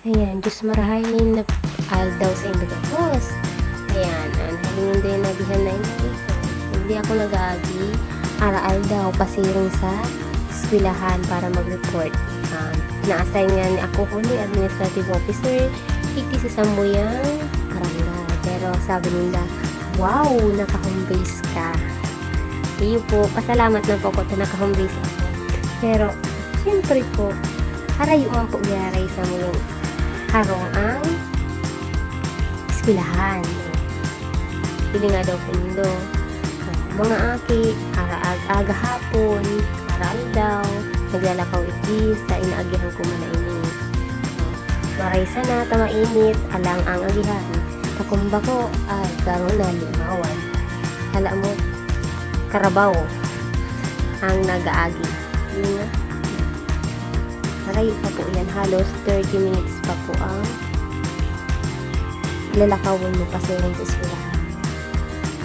Ayan, Diyos marahayin na aldaw sa inyo tapos. Ayan, halingin din na dihan na ito. Hindi ako nag-aagi. Araal daw, pasiring sa eskwelahan para mag-report. Na-assign nga ni ako huli, administrative officer, iti sa Sambuyang Barangay. Pero sabi nila, wow, naka-home base ka. Iyo po, pasalamat na po ako na naka-home base ako. Pero, siyempre po, harayuan po garay sa muyang harong ang eskwelahan. Pili nga daw po mundo. Mga aki, aga hapon, aral daw, naglalakaw iti sa inaagihan ko muna ini. Maray sana, tamainit, alang ang agihan. Takumba ko, ay, garo na limawan. Hala mo, karabaw ang nag-aagi. Yun nga. Maray pa po yan, halos 30 minutes pa po ang lalakawin mo kasi rin sa eskwelahan.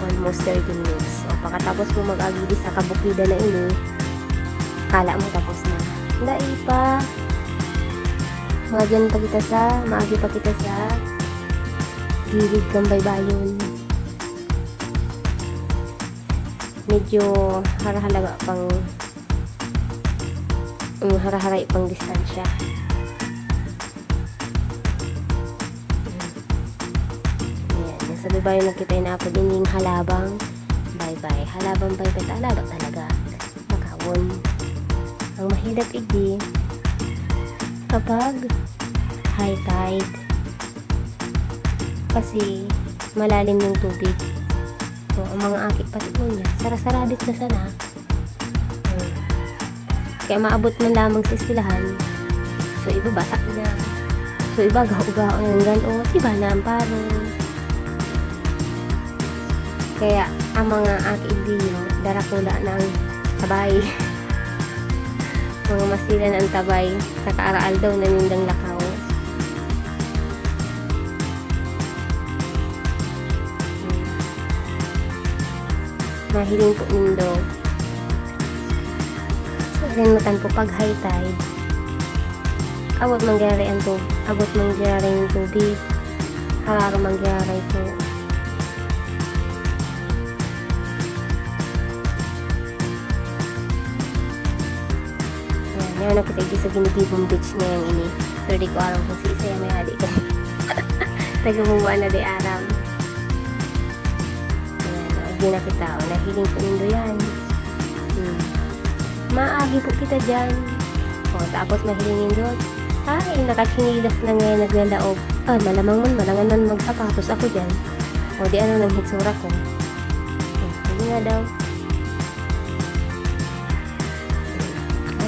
Almost 30 minutes. O, pagkatapos mo mag-agi sa kabukida na ini, kala mo tapos na. Dahil pa, maagi pa kita sa gilid ng baybayon. Medyo harahalaga pang haraharay pang distansya. Sa babae na kita inapagining halabang bye-bye. Halabang bye-bye talaga. Makawon. Ang mahirap idi kapag high tide. Kasi malalim yung tubig. So, ang mga akit pati po niya, sarasaradit na sana. Kaya maabot man lamang sa eskwelahan. So, iba basak na. So, iba gao-gao ng gano'n. Iba na ang parang kaya ang mga aki-idiyo darakula ng tabay. Mga masila ng tabay sa kaaraal daw na nindang lakaw. Mahiling po nindo. So, rin matan po pag high tide. Abot mangyari yung tubig. Hararo mangyari po. Yan na kita sa Ginitibong Beach ngayon ini. Pero di ko alam kung si Isaya may hali ka. Tagamumuan na di aram. Ayan, hindi na kita. Nahiling po nindo yan. Maagi po kita dyan. O, tapos mahilingin doon. Ay, nakachinilas na ngayon naglalaob. Malangan man magsapatos ako dyan. O, di ano nang hitsura ko. Hindi nga daw.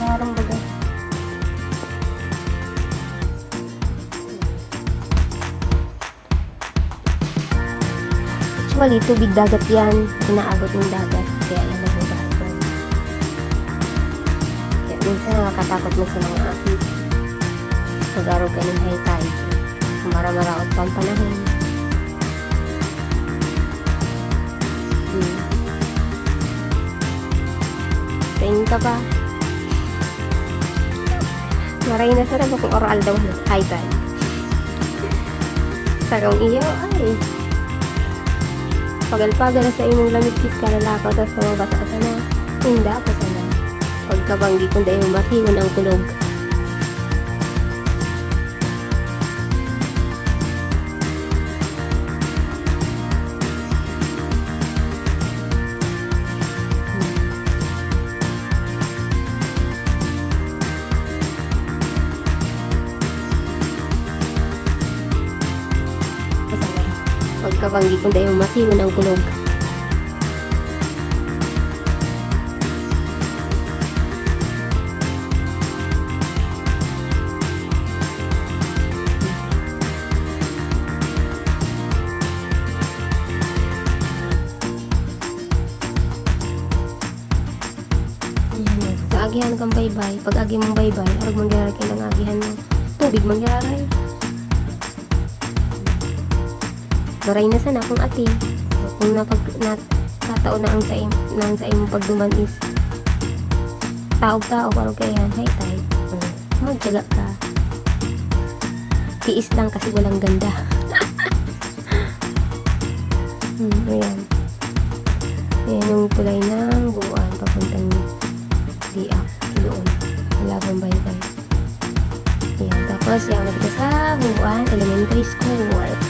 Ararong bagay. Actually, tubig dagat yan. Inaabot ng dagat. Kaya yan nagbabahan. Kaya minsan nakakatakot mo sa mga akit. Nag-araw ka ng high tide. Mara-maraot pa ang panahon. Sa inyo ka ba? Maray na sarap kung oral daw high tide. Sarang iyo ay pagal-pagal na sa imong lamig kis ka lalakaw tapos kamabasa ka sana. Hindi pa sana. Pagkabanggi kung dahil matingon ang kulog. Pagkabanggi kung dahil matingon ang kulog. Sa agihan kang baybay, pag agi mong baybay, arag mangyari kayo ng agihan mo. Tubig mangyari. Maray na sana kung ati. Kung nakataon na ang sa imong pagduman is taog-taog, parang kaya yan, high tide. Magtyaga ka. Tiis lang kasi walang ganda. Ayan. Ayan yung tulay ng buuan papuntang Diak. Doon. Malabang baybay. Ayan. Tapos, yan. Nagpunta sa buuan elementary school.